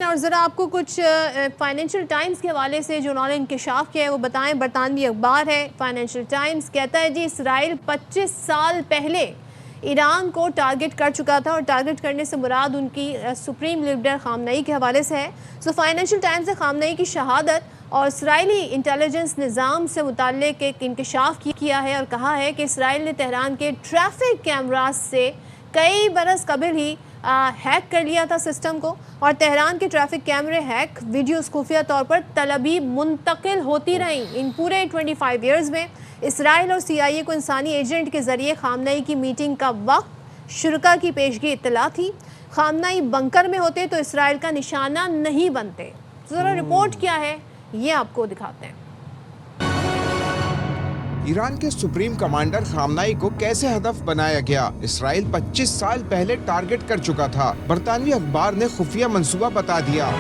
اور ذرا آپ کو کچھ فائنینشیل ٹائمز کے حوالے سے جو انہوں نے انکشاف کیا ہے وہ بتائیں. برطانوی اخبار ہے فائنینشیل ٹائمز، کہتا ہے جی اسرائیل 25 سال پہلے ایران کو ٹارگٹ کر چکا تھا، اور ٹارگٹ کرنے سے مراد ان کی سپریم لیڈر خامنئی کے حوالے سے ہے. فائنینشیل ٹائمز نے خامنئی کی شہادت اور اسرائیلی انٹیلیجنس نظام سے متعلق ایک انکشاف کیا ہے اور کہا ہے کہ اسرائیل نے تہران کے ٹریفک کیمراز سے کئی برس قبل ہی ہیک کر لیا تھا سسٹم کو، اور تہران کے ٹریفک کیمرے ہیک ویڈیوز خفیہ طور پر طل ابیب منتقل ہوتی رہیں. ان پورے 25 ایئرز میں اسرائیل اور سی آئی اے کو انسانی ایجنٹ کے ذریعے خامنئی کی میٹنگ کا وقت، شرکا کی پیشگی اطلاع تھی. خامنئی بنکر میں ہوتے تو اسرائیل کا نشانہ نہیں بنتے. ذرا رپورٹ کیا ہے یہ آپ کو دکھاتے ہیں. ایران کے سپریم کمانڈر خامنئی کو کیسے ہدف بنایا گیا؟ اسرائیل 25 سال پہلے ٹارگٹ کر چکا تھا. برطانوی اخبار نے خفیہ منصوبہ بتا دیا.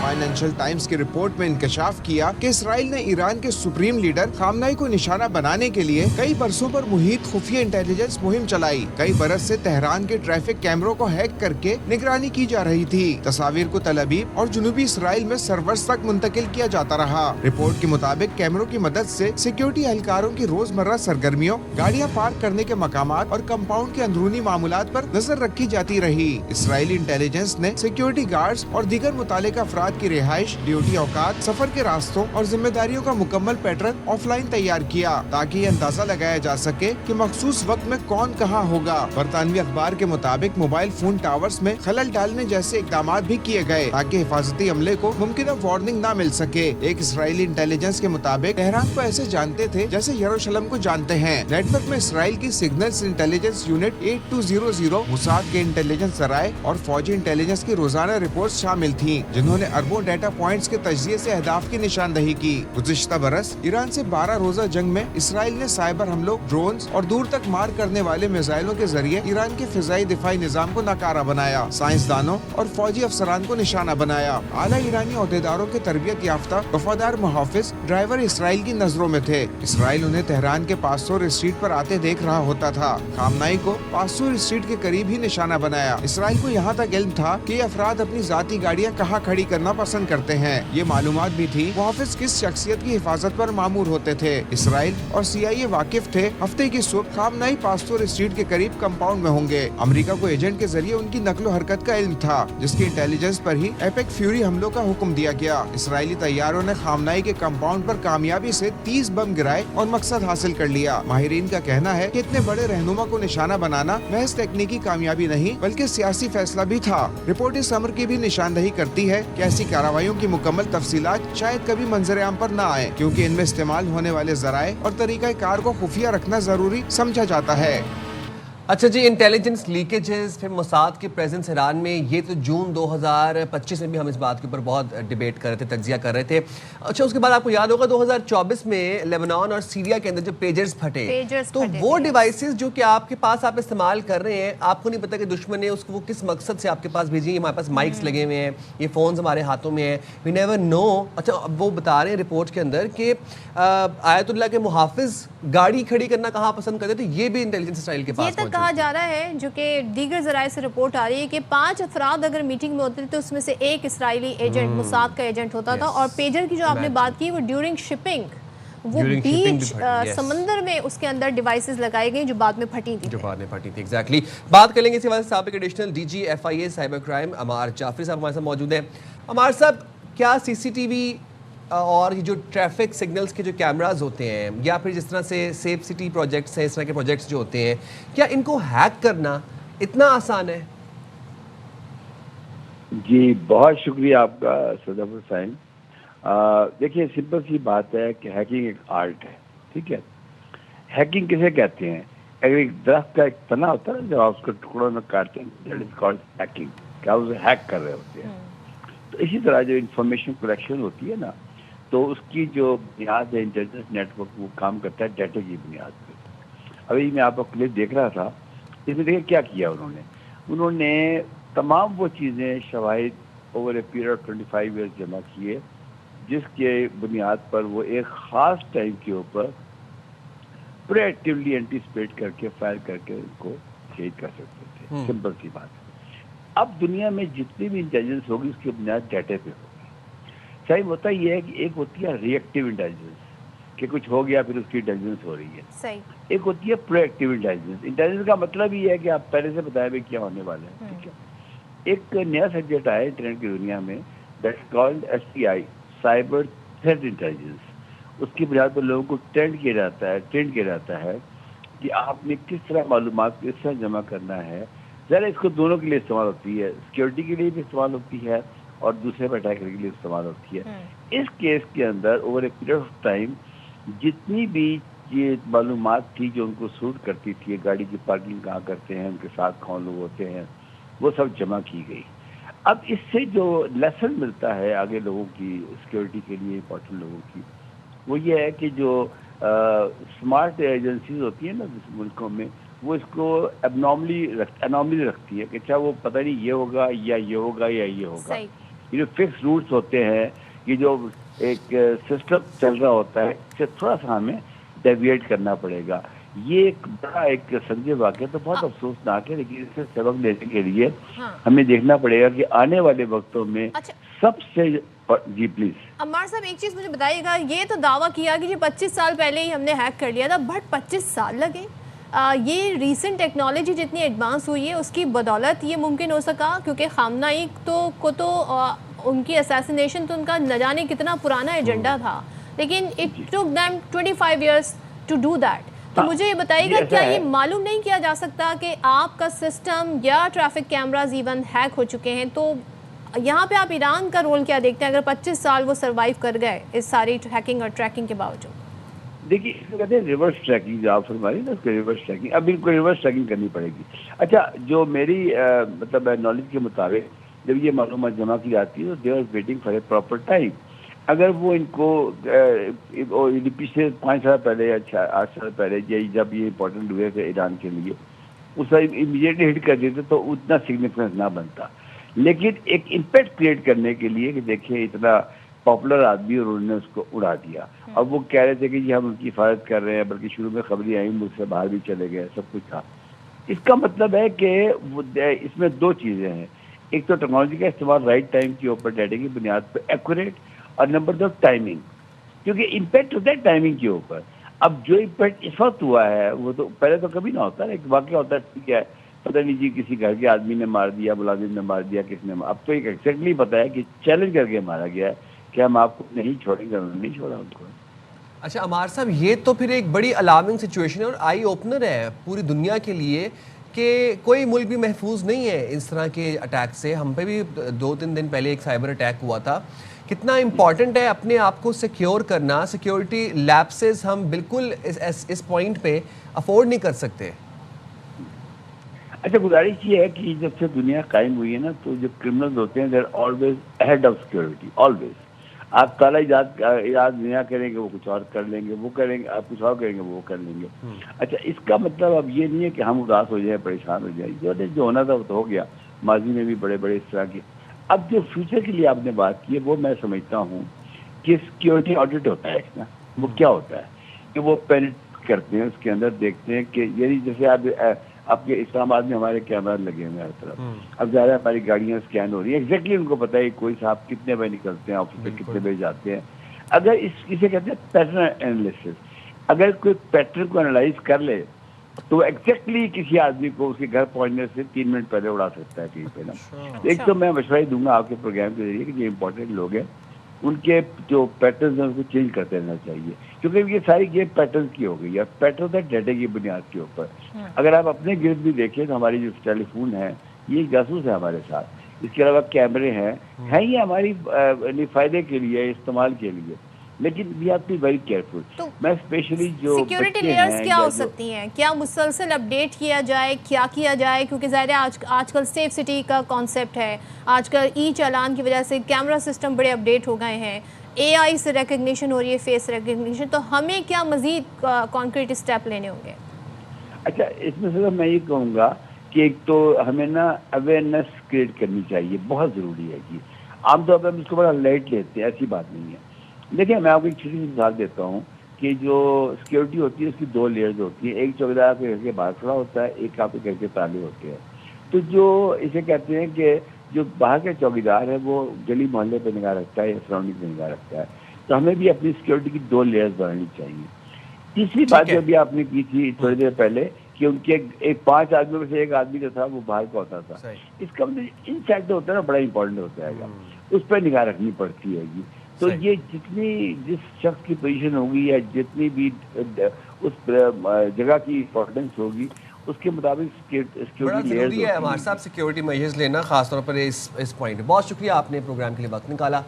فائنینشیل ٹائمز کی رپورٹ میں انکشاف کیا کہ اسرائیل نے ایران کے سپریم لیڈر خامنئی کو نشانہ بنانے کے لیے کئی برسوں پر محیط خفیہ انٹیلیجنس مہم چلائی. کئی برس سے تہران کے ٹریفک کیمروں کو ہیک کر کے نگرانی کی جا رہی تھی. تصاویر کو طل ابیب اور جنوبی اسرائیل میں سرورز تک منتقل کیا جاتا رہا. رپورٹ کے مطابق کیمروں کی مدد سے سیکیورٹی اہلکاروں کی روزمرہ سرگرمیوں، گاڑیاں پارک کرنے کے مقامات اور کمپاؤنڈ کے اندرونی معاملات پر نظر رکھی جاتی رہی. اسرائیلی انٹیلیجنس نے سیکیورٹی گارڈز اور دیگر متعلقہ افراد کی رہائش، ڈیوٹی اوقات، سفر کے راستوں اور ذمہ داریوں کا مکمل پیٹرن آف لائن تیار کیا تاکہ یہ اندازہ لگایا جا سکے کہ مخصوص وقت میں کون کہاں ہوگا. برطانوی اخبار کے مطابق موبائل فون ٹاورز میں خلل ڈالنے جیسے اقدامات بھی کیے گئے تاکہ حفاظتی عملے کو ممکنہ وارننگ نہ مل سکے. ایک اسرائیلی انٹیلیجنس کے مطابق تہران کو ایسے جانتے تھے جیسے یروشلم کو جانتے ہیں. نیٹ ورک میں اسرائیل کی سگنلز انٹیلیجنس یونٹ 8200، موساد کے انٹیلیجنس ذرائع اور فوجی انٹیلیجنس کی روزانہ رپورٹس شامل تھیں جنہوں نے اربوں ڈیٹا پوائنٹس کے تجزیے سے اہداف کی نشاندہی کی. گزشتہ برس ایران سے 12 روزہ جنگ میں اسرائیل نے سائبر حملوں، ڈرونز اور دور تک مار کرنے والے میزائلوں کے ذریعے ایران کے فضائی دفاعی نظام کو ناکارہ بنایا، سائنسدانوں اور فوجی افسران کو نشانہ بنایا. اعلیٰ ایرانی عہدیداروں کے تربیت یافتہ وفادار محافظ ڈرائیور اسرائیل کی نظروں میں تھے. اسرائیل انہیں تہران کے پاسور اسٹریٹ پر آتے دیکھ رہا ہوتا تھا. خامنئی کو پاسور اسٹریٹ کے قریب ہی نشانہ بنایا. اسرائیل کو یہاں تک علم تھا کہ یہ افراد اپنی ذاتی گاڑیاں کہاں کھڑی کرنا پسند کرتے ہیں. یہ معلومات بھی تھی محافظ کس شخصیت کی حفاظت پر مامور ہوتے تھے. اسرائیل اور سی آئی اے واقف تھے ہفتے کی صبح خامنئی پاسور اسٹریٹ کے قریب کمپاؤنڈ میں ہوں گے. امریکہ کو ایجنٹ کے ذریعے ان کی نقل و حرکت کا علم تھا جس کی انٹیلیجنس پر ہی ایپک فیوری حملوں کا حکم دیا گیا. اسرائیلی طیاروں نے خامنئی کے کمپاؤنڈ پر کامیابی سے 30 بم گرائے اور مقصد حاصل کر لیا. ماہرین کا کہنا ہے کہ اتنے بڑے رہنما کو نشانہ بنانا محض تکنیکی کامیابی نہیں بلکہ سیاسی فیصلہ بھی تھا. رپورٹ اس امر کی بھی نشاندہی کرتی ہے کہ ایسی کارروائیوں کی مکمل تفصیلات شاید کبھی منظر عام پر نہ آئے کیونکہ ان میں استعمال ہونے والے ذرائع اور طریقہ کار کو خفیہ رکھنا ضروری سمجھا جاتا ہے. اچھا جی، انٹیلیجنس لیکیجز، پھر موساد کی پریزنس ایران میں، یہ تو جون 2025 میں بھی ہم اس بات کے اوپر بہت ڈیبیٹ کر رہے تھے، تجزیہ کر رہے تھے. اچھا اس کے بعد آپ کو یاد ہوگا 2024 میں لیبنان اور سیریا کے اندر جو پیجرز پھٹے، تو وہ ڈیوائسز جو کہ آپ کے پاس آپ استعمال کر رہے ہیں، آپ کو نہیں پتا کہ دشمن نے اس کو وہ کس مقصد سے آپ کے پاس بھیجی. ہمارے پاس مائکس لگے ہوئے ہیں، یہ فونز ہمارے ہاتھوں میں ہیں، وی نیور نو. اچھا اب وہ بتا رہے ہیں رپورٹ کے اندر کہ آیت اللہ کے محافظ گاڑی کھڑی کرنا کہاں پسند کرتے تھے. یہ بھی انٹیلیجنس اسرائیل کے پاس کہا جا رہا ہے، جو کہ دیگر ذرائع سے رپورٹ آ رہی ہے کہ 5 افراد اگر میٹنگ میں ہوتے تھے تو اس میں سے ایک اسرائیلی ایجنٹ، موساد کا ایجنٹ ہوتا تھا. اور پیجر کی جو آپ نے بات کی وہ ڈیورنگ شپنگ، وہ بیچ سمندر میں اس کے اندر ڈیوائسز لگائی گئی جو بعد میں پھٹی تھی. ایگزیکٹلی. بات کر لیں گے اسی وجہ سے سابق additional D G F I A cyber crime Ammar Jafri صاحب ہمارے ساتھ موجود ہیں. عمار صاحب، کیا سی سی ٹی وی اور یہ جو ٹریفک سگنلز کے جو کیمراز ہوتے ہیں یا پھر جس طرح سے سیف سٹی پروجیکٹس ہیں، اس طرح کے پروجیکٹس جو ہوتے ہیں، کیا ان کو ہیک کرنا اتنا آسان ہے؟ جی بہت شکریہ آپ کا صدف حسین. دیکھیے سمپل سی بات ہے کہ ہیکنگ ایک آرٹ ہے، ٹھیک ہے. ہیکنگ کسے کہتے ہیں؟ اگر ایک درخت کا ایک تنا ہوتا ہے جب آپ اس کو ٹکڑوں میں کاٹتے ہیں، دیٹ از کالڈ ہیکنگ، کیا اسے ہیک کر رہے ہوتے ہیں. تو اسی طرح جو انفارمیشن کلیکشن ہوتی ہے نا، تو اس کی جو بنیاد ہے انٹیلیجنس نیٹ ورک، وہ کام کرتا ہے ڈیٹا کی بنیاد پہ. ابھی میں آپ کو کلپ دیکھ رہا تھا، اس میں دیکھیں کیا کیا انہوں نے تمام وہ چیزیں، شواہد over a period of 25 years جمع کیے جس کے بنیاد پر وہ ایک خاص ٹائم کے اوپر پری ایکٹیولی اینٹیسپیٹ کر کے فائر کر کے ان کو شہید کر سکتے تھے. سمپل سی بات ہے. اب دنیا میں جتنی بھی انٹیلیجنس ہوگی اس کی بنیاد ڈیٹے پہ ہوگی. صحیح ہوتا یہ ہے کہ ایک ہوتی ہے ری ایکٹیو انٹیلیجنس کہ کچھ ہو گیا پھر اس کی انٹیلیجنس ہو رہی ہے. صحیح. ایک ہوتی ہے پرو ایکٹیو انٹیلیجنس. انٹیلیجنس کا مطلب یہ ہے کہ آپ پہلے سے بتایا بھی کیا ہونے والا ہے. ٹھیک ہے. ایک نیا سبجیکٹ آیا انٹرنیٹ کی دنیا میں that's called STI cyber threat intelligence. اس کی بنیاد پر لوگوں کو ٹرینڈ کیا جاتا ہے کہ آپ نے کس طرح معلومات کس طرح جمع کرنا ہے. ذرا اس کو دونوں کے لیے استعمال ہوتی ہے, سیکیورٹی کے لیے بھی استعمال ہوتی ہے اور دوسرے پہ اٹیک کرنے کے لیے استعمال ہوتی ہے. اس کیس کے اندر over a period of time جتنی بھی یہ معلومات تھی جو ان کو سوٹ کرتی تھی, گاڑی کی پارکنگ کہاں کرتے ہیں, ان کے ساتھ کون لوگ ہوتے ہیں, وہ سب جمع کی گئی. اب اس سے جو لیسن ملتا ہے آگے لوگوں کی سیکیورٹی کے لیے امپورٹنٹ لوگوں کی, وہ یہ ہے کہ جو اسمارٹ ایجنسیز ہوتی ہیں نا ملکوں میں, وہ اس کو اناملی رکھتی ہے کہ اچھا وہ پتہ نہیں یہ ہوگا یا یہ ہوگا یا یہ ہوگا. یہ جو فکس روٹس ہوتے ہیں, یہ جو ایک سسٹم چل رہا ہوتا ہے, اس سے تھوڑا سا ہمیں ڈیویٹ کرنا پڑے گا. یہ ایک بڑا ایک سنجیدہ واقعہ تو بہت افسوسناک ہے, لیکن اس سے سبق لینے کے لیے ہمیں دیکھنا پڑے گا کہ آنے والے وقتوں میں سب سے. جی پلیز عمار صاحب ایک چیز مجھے بتائیے گا, یہ تو دعویٰ کیا کہ 25 سال پہلے ہی ہم نے ہیک کر لیا تھا, بٹ 25 سال لگے. یہ ریسنٹ ٹیکنالوجی جتنی ایڈوانس ہوئی ہے اس کی بدولت یہ ممکن ہو سکا, کیونکہ خامنہ ای کو تو ان کی اسیسینیشن تو ان کا نہ جانے کتنا پرانا ایجنڈا تھا, لیکن it took them 25 years to do that. تو مجھے یہ بتائیے گا کیا یہ معلوم نہیں کیا جا سکتا کہ آپ کا سسٹم یا ٹریفک کیمراز ایون ہیک ہو چکے ہیں؟ تو یہاں پہ آپ ایران کا رول کیا دیکھتے ہیں اگر 25 سال وہ سروائیو کر گئے اس ساری ہیکنگ اور ٹریکنگ کے باوجود؟ دیکھیے اس کو کہتے ہیں ریورس ٹریکنگ, جو آپ فرما رہی ہیں نا اس کو ریورس ٹریکنگ. اب ان کو ریورس ٹریکنگ کرنی پڑے گی. اچھا جو میری مطلب نالج کے مطابق جب یہ معلومات جمع کی جاتی ہے تو they are waiting for a proper time. اگر وہ ان کو پچھلے 5 سال پہلے یا 8 سال پہلے جب یہ امپورٹنٹ ہوئے تھے ایران کے لیے, اس امیڈیٹلی ہٹ کر دیتے تو اتنا سگنیفیکنس نہ بنتا. لیکن ایک امپیکٹ کریٹ کرنے کے لیے کہ دیکھیں اتنا پاپولر آدمی اور انہوں نے اس کو اڑا دیا. اب وہ کہہ رہے تھے کہ جی ہم ان کی حفاظت کر رہے ہیں, بلکہ شروع میں خبریں آئیں ملک سے باہر بھی چلے گئے, سب کچھ تھا. اس کا مطلب ہے کہ اس میں 2 چیزیں ہیں. ایک تو ٹیکنالوجی کا استعمال رائٹ ٹائم کے اوپر ڈیٹا کی بنیاد پہ ایکوریٹ, اور نمبر 2 ٹائمنگ, کیونکہ امپیکٹ ہوتا ہے ٹائمنگ کے اوپر. اب جو امپیکٹ اس وقت ہوا ہے وہ تو پہلے تو کبھی نہ ہوتا. ایک واقعہ ہوتا ہے ٹھیک ہے, پتہ نہیں جی کسی گھر کے آدمی نے مار دیا, ملازم نے مار دیا, کس نے اب تو ایک ایگزیکٹلی پتہ ہے کہ چیلنج کر کے مارا گیا ہے کہ ہم آپ کو نہیں چھوڑیں گے, انہوں نے نہیں چھوڑا ان کو. اچھا عمار صاحب, یہ تو پھر ایک بڑی الارمنگ سچویشن ہے اور آئی اوپنر ہے پوری دنیا کے لیے کہ کوئی ملک بھی محفوظ نہیں ہے اس طرح کے اٹیک سے. ہم پہ بھی 2-3 دن پہلے ایک سائبر اٹیک ہوا تھا. کتنا امپورٹنٹ ہے اپنے آپ کو سیکیور کرنا. سیکیورٹی لیپسز ہم بالکل اس پوائنٹ پہ افورڈ نہیں کر سکتے. اچھا گزارش یہ ہے کہ جب سے دنیا قائم ہوئی ہے نا, تو جو کرمنلز ہوتے ہیں they are always ahead of security, always. آپ کالا ایجاد نیا کریں گے وہ کچھ اور کر لیں گے, وہ کریں گے آپ کچھ اور کریں گے وہ کر لیں گے. اچھا اس کا مطلب اب یہ نہیں ہے کہ ہم اداس ہو جائیں, پریشان ہو جائیں. جو ہونا تھا وہ تو ہو گیا, ماضی میں بھی بڑے بڑے اس طرح کے. اب جو فیوچر کے لیے آپ نے بات کی ہے وہ میں سمجھتا ہوں کہ سیکیورٹی آڈٹ ہوتا ہے نا, وہ کیا ہوتا ہے کہ وہ پینٹ کرتے ہیں, اس کے اندر دیکھتے ہیں کہ یعنی جیسے آپ کے اسلام آباد میں ہمارے کیمرہ لگے ہوئے ہیں ہر طرف. اب ظاہر ہے ہماری گاڑیاں اسکین ہو رہی ہیں, ایگزیکٹلی ان کو پتہ ہے کوئی صاحب کتنے بجے نکلتے ہیں آفس سے, کتنے بجے جاتے ہیں. اگر اسے کہتے ہیں پیٹرن انالیسس, اگر کوئی پیٹرن کو انالائز کر لے تو ایگزیکٹلی کسی آدمی کو اس کے گھر پہنچنے سے 3 منٹ پہلے اڑا سکتا ہے کہیں پہ نا. ایک تو میں مشورہ دوں گا آپ کے پروگرام کے ذریعے کہ جو امپورٹنٹ لوگ ہیں ان کے جو پیٹرنز ہیں ان کو چینج کرتے رہنا چاہیے, کیونکہ یہ ساری گیم پیٹرن کی ہو گئی ہے. پیٹرن ہے ڈیٹا کی بنیاد کے اوپر. اگر آپ اپنے گرد بھی دیکھیں تو ہماری جو ٹیلی فون ہے یہ ایک جاسوس ہے ہمارے ساتھ. اس کے علاوہ کیمرے ہیں یہ ہماری فائدے کے لیے, استعمال کے لیے, لیکن we have to be very careful. میں اسپیشلی جو سیکیورٹی لیئرز کیا ہو سکتی ہیں, کیا مسلسل اپڈیٹ کیا جائے, کیا کیا جائے؟ کیونکہ ظاہر ہے آج کل سیف سٹی کا کانسیپٹ ہے, آج کل ای چالان کی وجہ سے کیمرہ سسٹم بڑے اپڈیٹ ہو گئے ہیں, اے آئی سے ریکگنیشن ہو رہی ہے, فیس ریکگنیشن. تو ہمیں کیا مزید کانکریٹ اسٹیپ لینے ہوں گے؟ اچھا اس میں صرف میں یہ کہوں گا کہ ایک تو ہمیں نا اویئرنیس کریٹ کرنی چاہیے, بہت ضروری ہے. کہ عام طور پہ ہم اس کو بڑا لائٹ لیتے ہیں, ایسی بات نہیں ہے. دیکھیں میں آپ کو ایک چھوٹی سی مثال دیتا ہوں کہ جو سیکیورٹی ہوتی ہے اس کی 2 لیئرز ہوتی ہیں. ایک چوکیدار آپ کے گھر کے باہر کھڑا ہوتا ہے, ایک آپ کے گھر کے تالے ہوتے ہیں. تو جو اسے کہتے ہیں کہ جو باہر کا چوکیدار ہے وہ گلی محلے پہ نگاہ رکھتا ہے یا سراؤنڈنگ پہ نگاہ رکھتا ہے، تو ہمیں بھی اپنی سیکورٹی کی 2 لیئرز بنانی چاہیے. تیسری بات جو ابھی آپ نے کی تھی تھوڑی دیر پہلے کہ ان کے 5 آدمیوں میں سے 1 آدمی جو تھا وہ باہر کا ہوتا تھا، اس کا مطلب ان سیکٹر ہوتا ہے نا، بڑا امپورٹنٹ ہوتا ہے گا، اس پہ نگاہ رکھنی پڑتی ہے گی. تو یہ جس شخص کی پوزیشن ہوگی یا جتنی بھی اس جگہ کی امپورٹنس ہوگی اس کے مطابق بڑا ضروری ہے ہمارے صاحب سیکیورٹی میجرز لینا، خاص طور پر اس پوائنٹ. بہت شکریہ آپ نے پروگرام کے لیے وقت نکالا.